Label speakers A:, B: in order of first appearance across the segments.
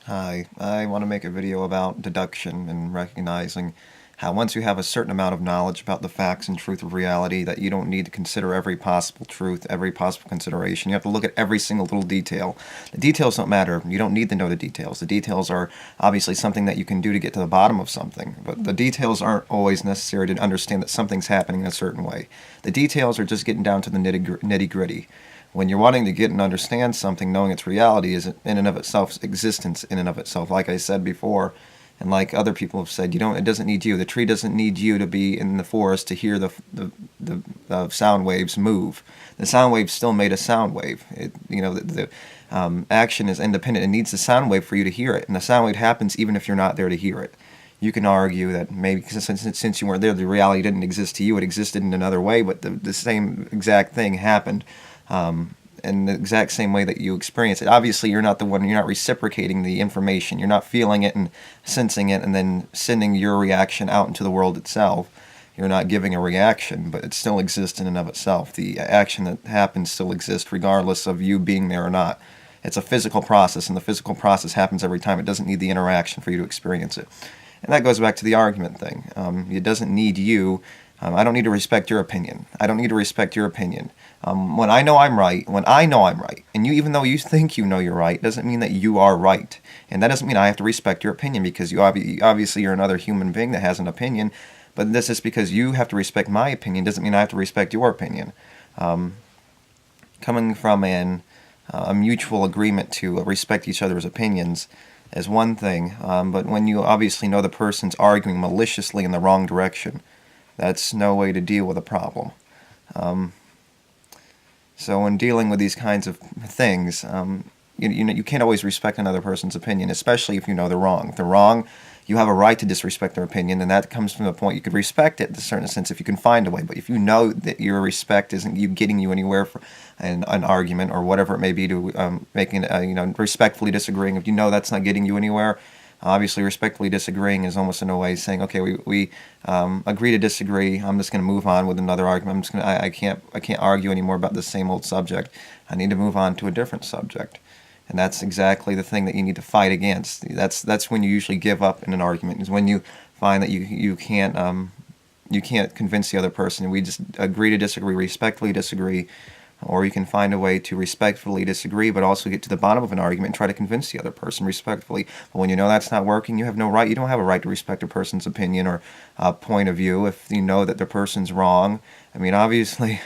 A: Hi, I want to make a video about deduction and recognizing how once you have a certain amount of knowledge about the facts and truth of reality that you don't need to consider every possible truth, every possible consideration. You have to look at every single little detail. The details don't matter. You don't need to know the details. The details are obviously something that you can do to get to the bottom of something, but the details aren't always necessary to understand that something's happening in a certain way. The details are just getting down to the nitty-gritty. When you're wanting to get and understand something, knowing its reality is in and of itself, existence in and of itself. Like I said before, and like other people have said, it doesn't need you. The tree doesn't need you to be in the forest to hear the sound waves move. The sound wave still made a sound wave. The action is independent. It needs the sound wave for you to hear it, and the sound wave happens even if you're not there to hear it. You can argue that maybe since you weren't there, the reality didn't exist to you. It existed in another way, but the same exact thing happened in the exact same way that you experience it. Obviously, you're not reciprocating the information. You're not feeling it and sensing it and then sending your reaction out into the world itself. You're not giving a reaction, but it still exists in and of itself. The action that happens still exists regardless of you being there or not. It's a physical process, and the physical process happens every time. It doesn't need the interaction for you to experience it. And that goes back to the argument thing. It doesn't need you. I don't need to respect your opinion. I don't need to respect your opinion. When I know I'm right, and even though you think you know you're right, doesn't mean that you are right. And that doesn't mean I have to respect your opinion because obviously you're another human being that has an opinion. But this is because you have to respect my opinion doesn't mean I have to respect your opinion. Coming from a mutual agreement to respect each other's opinions is one thing, but when you obviously know the person's arguing maliciously in the wrong direction, that's no way to deal with a problem. So when dealing with these kinds of things, you can't always respect another person's opinion, especially if you know they're wrong. If they're wrong, you have a right to disrespect their opinion, and that comes from the point you could respect it in a certain sense if you can find a way. But if you know that your respect isn't getting you anywhere for an argument or whatever it may be to respectfully disagreeing, if you know that's not getting you anywhere, obviously respectfully disagreeing is almost in a way saying, okay, we agree to disagree. I'm just going to move on with another argument. I can't argue anymore about the same old subject. I need to move on to a different subject. And that's exactly the thing that you need to fight against. That's when you usually give up in an argument, is when you find that you can't convince the other person. We just agree to disagree, respectfully disagree, or you can find a way to respectfully disagree but also get to the bottom of an argument and try to convince the other person respectfully. But when you know that's not working, you don't have a right to respect a person's opinion or point of view if you know that the person's wrong. I mean, obviously,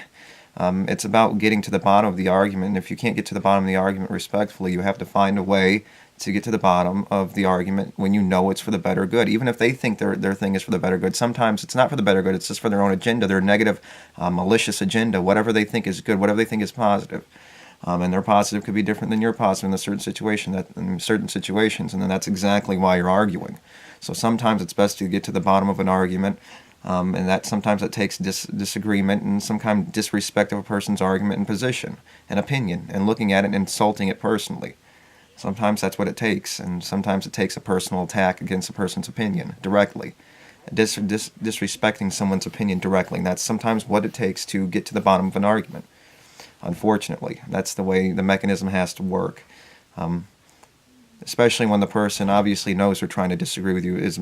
A: it's about getting to the bottom of the argument, and if you can't get to the bottom of the argument respectfully, you have to find a way to get to the bottom of the argument when you know it's for the better good. Even if they think their thing is for the better good, sometimes it's not for the better good, it's just for their own agenda, their negative, malicious agenda, whatever they think is good, whatever they think is positive. And their positive could be different than your positive in certain situations, and then that's exactly why you're arguing. So sometimes it's best to get to the bottom of an argument, and that sometimes it takes disagreement and some kind of disrespect of a person's argument and position and opinion, and looking at it and insulting it personally. Sometimes that's what it takes, and sometimes it takes a personal attack against a person's opinion directly. Disrespecting someone's opinion directly, and that's sometimes what it takes to get to the bottom of an argument. Unfortunately, that's the way the mechanism has to work. Especially when the person obviously knows they're trying to disagree with you, is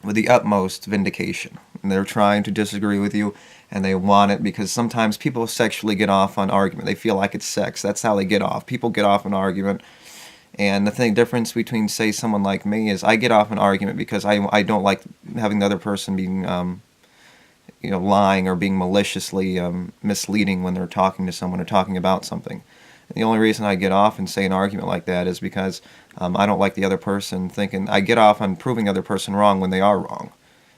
A: with the utmost vindication. And they're trying to disagree with you, and they want it because sometimes people sexually get off on argument. They feel like it's sex. That's how they get off. People get off an argument. And the difference between, say, someone like me is I get off an argument because I don't like having the other person being, lying or being maliciously misleading when they're talking to someone or talking about something. And the only reason I get off and say an argument like that is because I don't like the other person thinking. I get off on proving the other person wrong when they are wrong.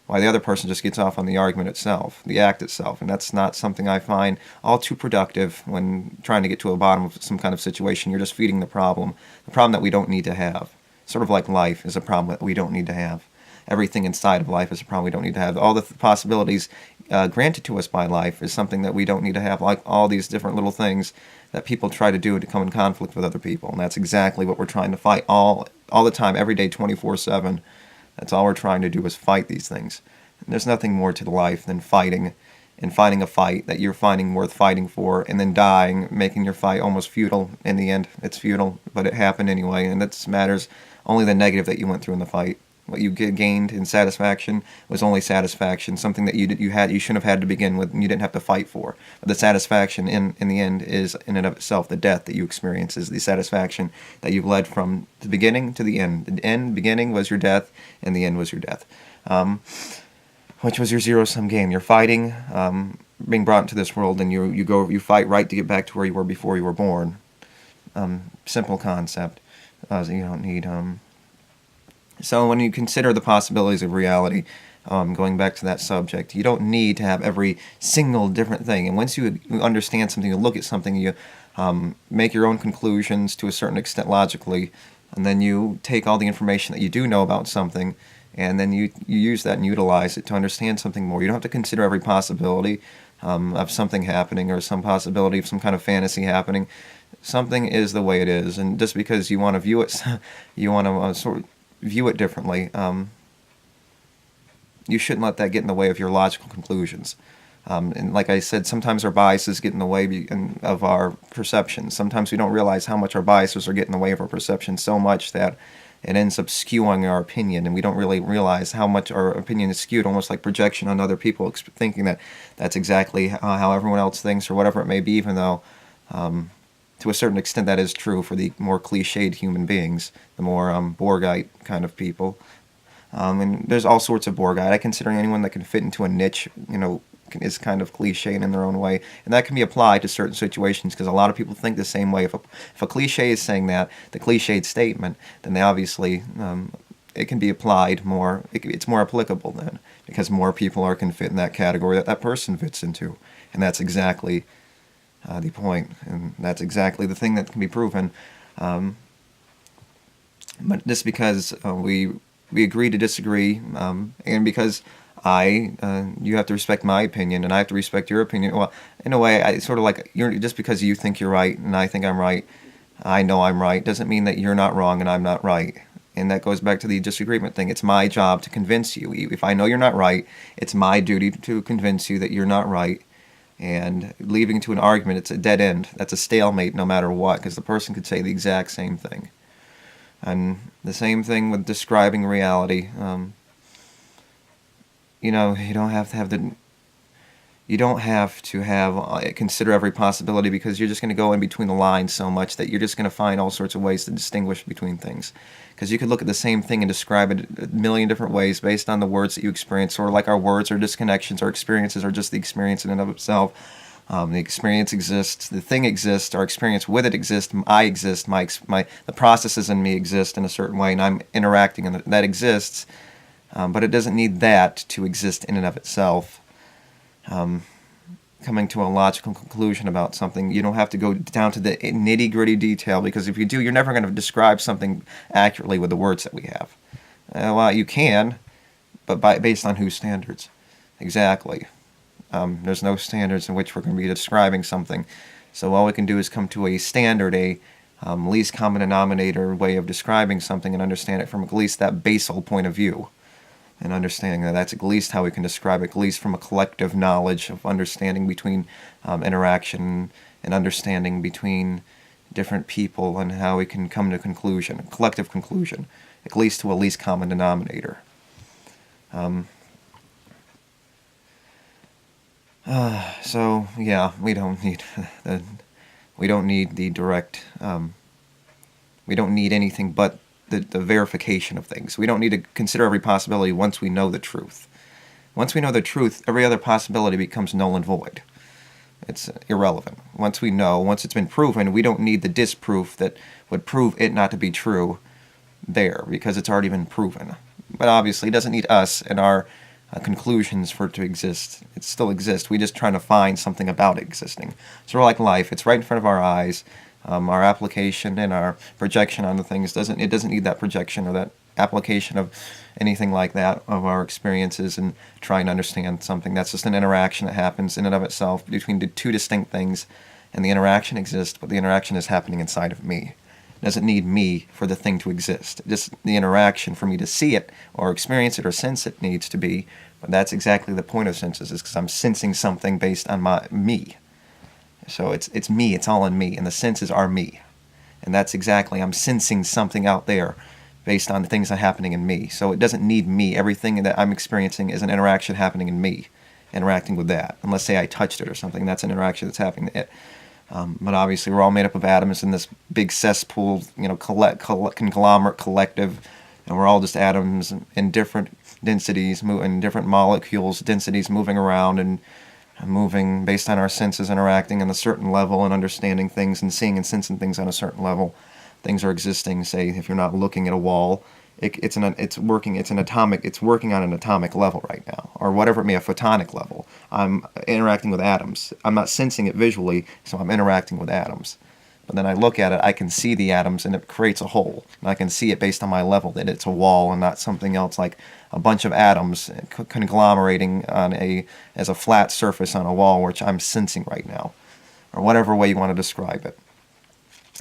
A: Why the other person just gets off on the argument itself, the act itself, and that's not something I find all too productive when trying to get to a bottom of some kind of situation. You're just feeding the problem that we don't need to have. Sort of like life is a problem that we don't need to have. Everything inside of life is a problem we don't need to have. All the possibilities granted to us by life is something that we don't need to have, like all these different little things that people try to do to come in conflict with other people, and that's exactly what we're trying to fight all the time, every day, 24/7. That's all we're trying to do is fight these things. And there's nothing more to life than fighting and finding a fight that you're finding worth fighting for, and then dying, making your fight almost futile in the end. It's futile, but it happened anyway, and that matters only the negative that you went through in the fight. What you gained in satisfaction was only satisfaction, something that you shouldn't have had to begin with, and you didn't have to fight for. But the satisfaction in the end is in and of itself the death that you experience is the satisfaction that you've led from the beginning to the end. The beginning was your death, and the end was your death. Which was your zero-sum game. You're fighting, being brought into this world, and you fight right to get back to where you were before you were born. Simple concept. You don't need. So when you consider the possibilities of reality, going back to that subject, you don't need to have every single different thing. And once you understand something, you look at something, you make your own conclusions to a certain extent logically, and then you take all the information that you do know about something, and then you use that and utilize it to understand something more. You don't have to consider every possibility of something happening or some possibility of some kind of fantasy happening. Something is the way it is, and just because you want to view it, you want to sort of view it differently. You shouldn't let that get in the way of your logical conclusions. And like I said, sometimes our biases get in the way of our perceptions. Sometimes we don't realize how much our biases are getting in the way of our perception so much that it ends up skewing our opinion, and we don't really realize how much our opinion is skewed, almost like projection on other people, thinking that that's exactly how everyone else thinks or whatever it may be, even though to a certain extent that is true for the more cliched human beings, the more Borgite kind of people. And there's all sorts of Borgite. I consider anyone that can fit into a niche, is kind of cliche in their own way, and that can be applied to certain situations because a lot of people think the same way. If a cliche is saying that, the cliched statement, then they obviously it can be applied more. It's more applicable then because more people can fit in that category that person fits into, and that's exactly the point, and that's exactly the thing that can be proven. But just because we agree to disagree, and because you have to respect my opinion, and I have to respect your opinion. Well, in a way, I sort of like just because you think you're right and I think I'm right, I know I'm right, doesn't mean that you're not wrong and I'm not right. And that goes back to the disagreement thing. It's my job to convince you. If I know you're not right, it's my duty to convince you that you're not right. And leaving to an argument, it's a dead end. That's a stalemate no matter what, because the person could say the exact same thing. And the same thing with describing reality. You don't have to consider every possibility, because you're just going to go in between the lines so much that you're just going to find all sorts of ways to distinguish between things. Because you could look at the same thing and describe it a million different ways based on the words that you experience, sort of like our words are disconnections, our experiences are just the experience in and of itself. The experience exists, the thing exists, our experience with it exists, I exist, the processes in me exist in a certain way, and I'm interacting, and that exists. But it doesn't need that to exist in and of itself. Coming to a logical conclusion about something, you don't have to go down to the nitty-gritty detail, because if you do, you're never going to describe something accurately with the words that we have. Well, you can, but based on whose standards? Exactly. There's no standards in which we're going to be describing something. So all we can do is come to a standard, a least common denominator way of describing something, and understand it from at least that basal point of view. And understanding that that's at least how we can describe it, at least from a collective knowledge of understanding between interaction and understanding between different people, and how we can come to a conclusion, a collective conclusion, at least to a least common denominator. So yeah, we don't need the direct. We don't need anything but the verification of things. We don't need to consider every possibility once we know the truth. Once we know the truth, every other possibility becomes null and void. It's irrelevant. Once it's been proven, we don't need the disproof that would prove it not to be true there, because it's already been proven. But obviously, it doesn't need us and our conclusions for it to exist. It still exists. We're just trying to find something about it existing. So we're like life. It's right in front of our eyes. Our application and our projection on the things doesn't need that projection or that application of anything like that of our experiences and trying to understand something. That's just an interaction that happens in and of itself between the two distinct things, and the interaction exists, but the interaction is happening inside of me. It doesn't need me for the thing to exist. Just the interaction for me to see it or experience it or sense it needs to be But that's exactly the point of senses, is because I'm sensing something based on me. So it's me, it's all in me, and the senses are me. And that's exactly, I'm sensing something out there based on the things that are happening in me. So it doesn't need me. Everything that I'm experiencing is an interaction happening in me, interacting with that. Unless, say, I touched it or something, that's an interaction that's happening. But obviously, we're all made up of atoms in this big cesspool, conglomerate collective, and we're all just atoms in different densities, in different molecules, densities moving around and moving based on our senses interacting on a certain level and understanding things and seeing and sensing things on a certain level. Things are existing. Say, if you're not looking at a wall, it's working on an atomic level right now, or whatever it may be, a photonic level. I'm interacting with atoms. I'm not sensing it visually, so I'm interacting with atoms. But then I look at it, I can see the atoms, and it creates a whole. And I can see it based on my level, that it's a wall and not something else, like a bunch of atoms conglomerating as a flat surface on a wall, which I'm sensing right now, or whatever way you want to describe it.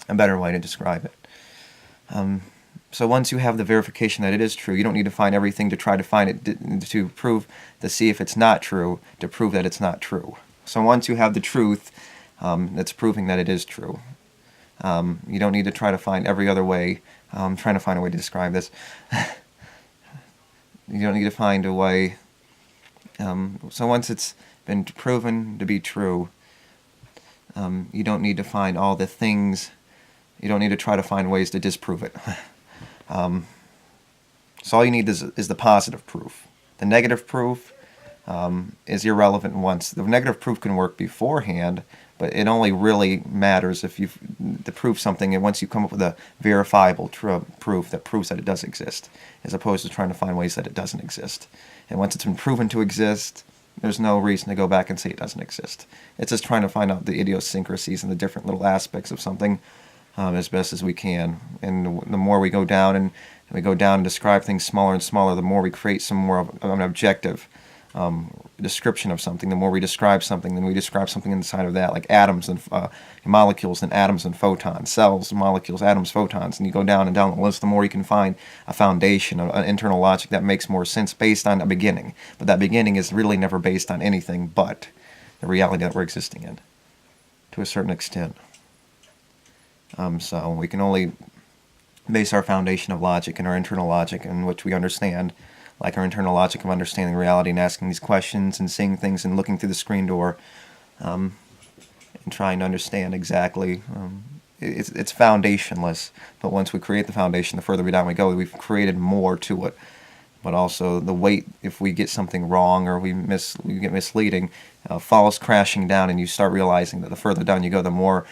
A: A better way to describe it. So once you have the verification that it is true, you don't need to find everything to try to find it to see if it's not true, to prove that it's not true. So once you have the truth, that's proving that it is true. You don't need to try to find every other way. I'm trying to find a way to describe this. You don't need to find a way. So once it's been proven to be true, you don't need to find all the things. You don't need to try to find ways to disprove it. So all you need is the positive proof. The negative proof is irrelevant once. The negative proof can work beforehand, but it only really matters if you to prove something, and once you come up with a verifiable proof that proves that it does exist, as opposed to trying to find ways that it doesn't exist. And once it's been proven to exist, there's no reason to go back and say it doesn't exist. It's just trying to find out the idiosyncrasies and the different little aspects of something as best as we can. And the more we go down and describe things smaller and smaller, the more we create some more of an objective description of something. The more we describe something, then we describe something inside of that, like atoms and molecules, and atoms and photons, cells, molecules, atoms, photons, and you go down and down the list. The more you can find a foundation, an internal logic that makes more sense based on a beginning. But that beginning is really never based on anything but the reality that we're existing in, to a certain extent. So we can only base our foundation of logic and our internal logic in which we understand, like our internal logic of understanding reality and asking these questions and seeing things and looking through the screen door and trying to understand exactly. It's foundationless, but once we create the foundation, the further down we go, we've created more to it. But also the weight, if we get something wrong or we get misleading, falls crashing down, and you start realizing that the further down you go, the more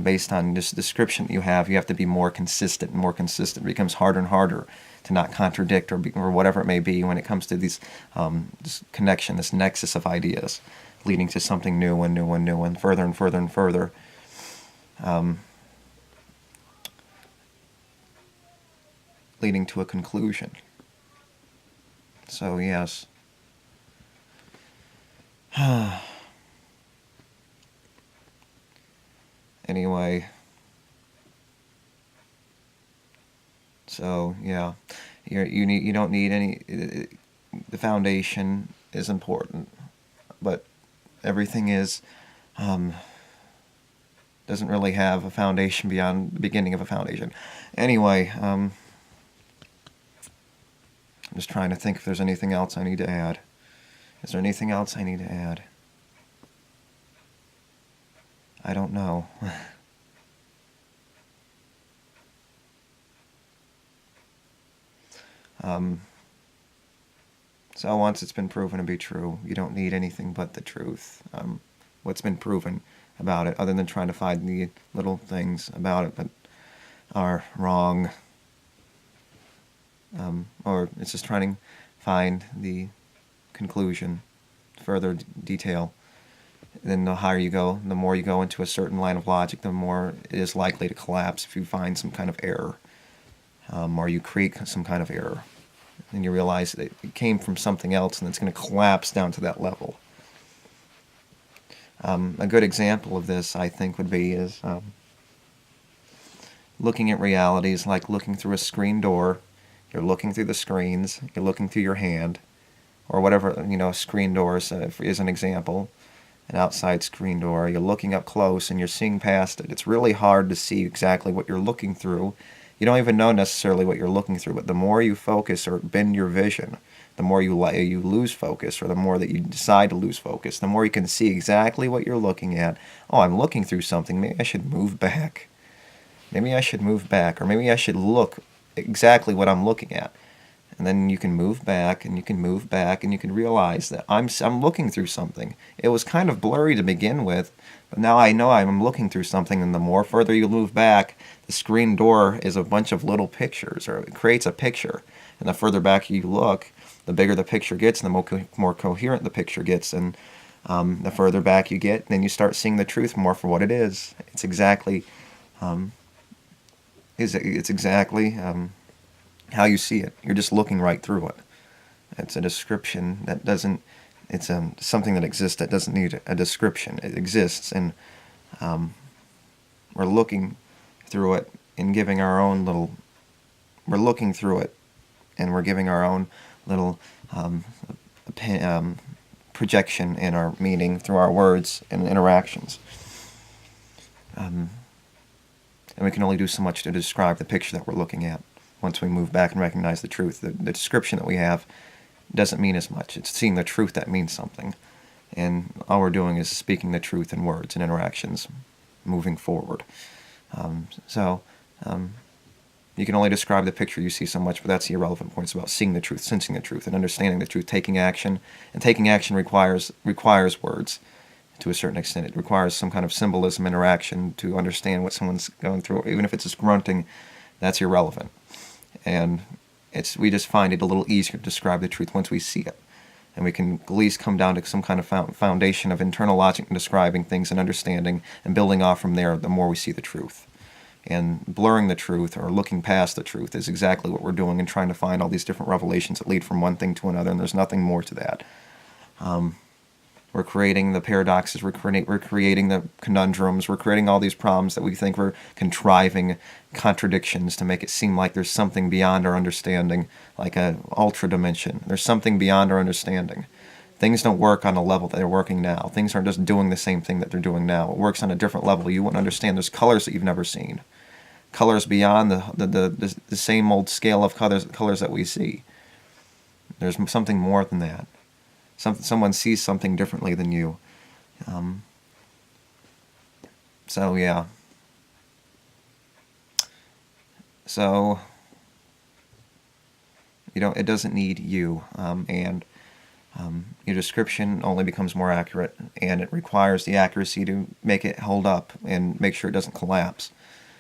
A: based on this description you have to be more consistent and more consistent. It becomes harder and harder to not contradict or whatever it may be when it comes to this connection, this nexus of ideas, leading to something new and new and new and further and further and further. Leading to a conclusion. So yes. Anyway, so yeah, you don't need any. The foundation is important, but everything is doesn't really have a foundation beyond the beginning of a foundation. Anyway, I'm just trying to think if there's anything else I need to add. Is there anything else I need to add? I don't know. So once it's been proven to be true, you don't need anything but the truth. What's been proven about it, other than trying to find the little things about it that are wrong. Or it's just trying to find the conclusion, further detail. Then the higher you go, the more you go into a certain line of logic, the more it is likely to collapse if you find some kind of error, or you create some kind of error. And you realize that it came from something else, and it's going to collapse down to that level. A good example of this, I think, would be looking at reality is like looking through a screen door. You're looking through the screens, you're looking through your hand, or whatever, a screen door is an example, an outside screen door. You're looking up close and you're seeing past it. It's really hard to see exactly what you're looking through. You don't even know necessarily what you're looking through, but the more you focus or bend your vision, the more you lose focus, or the more that you decide to lose focus, the more you can see exactly what you're looking at. Oh, I'm looking through something. Maybe I should move back. Maybe I should move back, or maybe I should look exactly what I'm looking at. And then you can move back, and you can move back, and you can realize that I'm looking through something. It was kind of blurry to begin with, but now I know I'm looking through something, and the more further you move back, the screen door is a bunch of little pictures, or it creates a picture. And the further back you look, the bigger the picture gets, and the more coherent the picture gets, and the further back you get, then you start seeing the truth more for what it is. It's exactly, it's exactly how you see it. You're just looking right through it. It's a description that doesn't. It's something that exists that doesn't need a description. It exists, and we're looking through it and giving our own little. We're looking through it, and we're giving our own little projection in our meaning through our words and interactions. And we can only do so much to describe the picture that we're looking at. Once we move back and recognize the truth, the description that we have doesn't mean as much. It's seeing the truth that means something. And all we're doing is speaking the truth in words and interactions, moving forward. You can only describe the picture you see so much, but that's the irrelevant point. It's about seeing the truth, sensing the truth, and understanding the truth, taking action. And taking action requires words to a certain extent. It requires some kind of symbolism, interaction to understand what someone's going through. Even if it's just grunting, that's irrelevant. And we just find it a little easier to describe the truth once we see it. And we can at least come down to some kind of foundation of internal logic in describing things and understanding, and building off from there the more we see the truth. And blurring the truth or looking past the truth is exactly what we're doing, and trying to find all these different revelations that lead from one thing to another, and there's nothing more to that. We're creating the paradoxes, we're creating the conundrums, we're creating all these problems that we think we're contriving contradictions to make it seem like there's something beyond our understanding, like an ultra dimension. There's something beyond our understanding. Things don't work on a level that they're working now. Things aren't just doing the same thing that they're doing now. It works on a different level. You wouldn't understand. There's colors that you've never seen. Colors beyond the same old scale of colors that we see. There's something more than that. Someone sees something differently than you. So yeah. So it doesn't need you, and your description only becomes more accurate, and it requires the accuracy to make it hold up and make sure it doesn't collapse.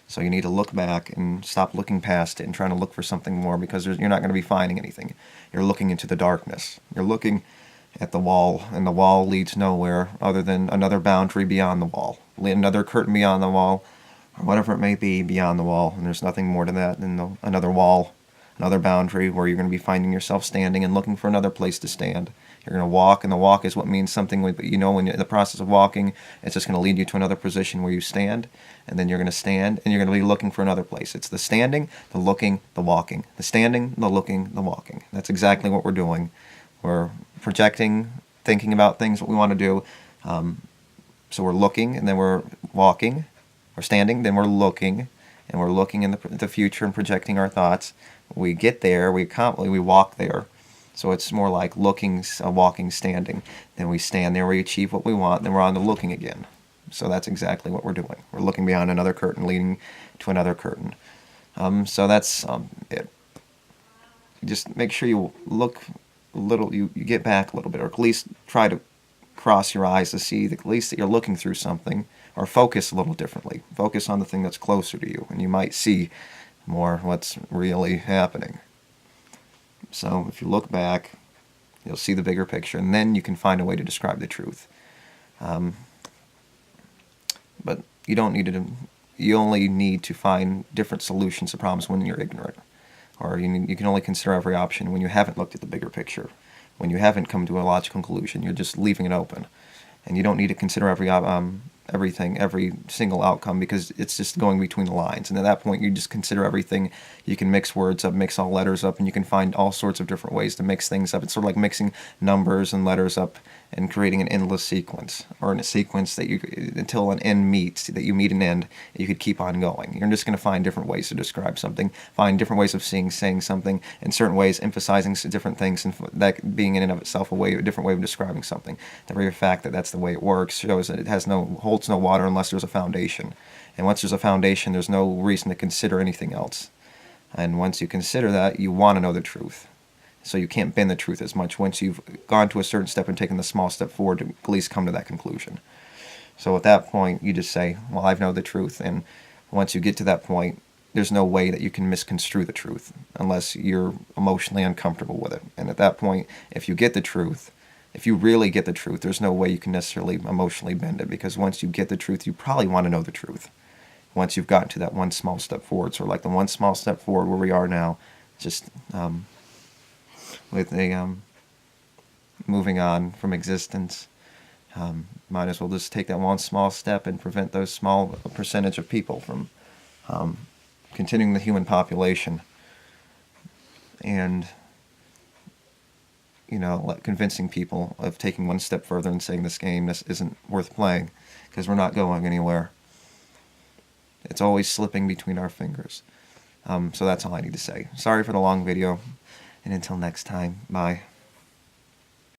A: So you need to look back and stop looking past it and trying to look for something more, because you're not going to be finding anything. You're looking into the darkness. You're looking at the wall, and the wall leads nowhere other than another boundary beyond the wall, another curtain beyond the wall, or whatever it may be beyond the wall, and there's nothing more to that than another wall, another boundary where you're going to be finding yourself standing and looking for another place to stand. You're going to walk, and the walk is what means something, but when you're in the process of walking, it's just going to lead you to another position where you stand, and then you're going to stand, and you're going to be looking for another place. It's the standing, the looking, the walking. The standing, the looking, the walking. That's exactly what we're doing. We're projecting, thinking about things, what we want to do. So we're looking, and then we're walking. We're standing, then we're looking, and we're looking in the future and projecting our thoughts. We get there, we walk there. So it's more like looking, walking, standing. Then we stand there, we achieve what we want, then we're on to looking again. So that's exactly what we're doing. We're looking beyond another curtain, leading to another curtain. So that's it. Just make sure you look a little, you get back a little bit, or at least try to cross your eyes to see at least that you're looking through something, or focus a little differently. Focus on the thing that's closer to you, and you might see more what's really happening. So if you look back, you'll see the bigger picture, and then you can find a way to describe the truth. But you don't need to. You only need to find different solutions to problems when you're ignorant, or you can only consider every option when you haven't looked at the bigger picture, when you haven't come to a logical conclusion. You're just leaving it open, and you don't need to consider every everything, every single outcome, because it's just going between the lines. And at that point, you just consider everything. You can mix words up, mix all letters up, and you can find all sorts of different ways to mix things up. It's sort of like mixing numbers and letters up and creating an endless sequence, or in a sequence that you, until an end meets, that you meet an end, you could keep on going. You're just going to find different ways to describe something, find different ways of saying something, in certain ways emphasizing different things, and that being in and of itself a different way of describing something. The very fact that that's the way it works shows that it holds no water unless there's a foundation. And once there's a foundation, there's no reason to consider anything else. And once you consider that, you want to know the truth. So you can't bend the truth as much once you've gone to a certain step and taken the small step forward to at least come to that conclusion. So at that point, you just say, well, I know the truth. And once you get to that point, there's no way that you can misconstrue the truth unless you're emotionally uncomfortable with it. And at that point, if you get the truth, if you really get the truth, there's no way you can necessarily emotionally bend it, because once you get the truth, you probably want to know the truth. Once you've gotten to that one small step forward, so like the one small step forward where we are now, just with a moving on from existence, might as well just take that one small step and prevent those small percentage of people from continuing the human population, and convincing people of taking one step further and saying this game isn't worth playing, because we're not going anywhere. It's always slipping between our fingers. So that's all I need to say. Sorry for the long video, and until next time, bye.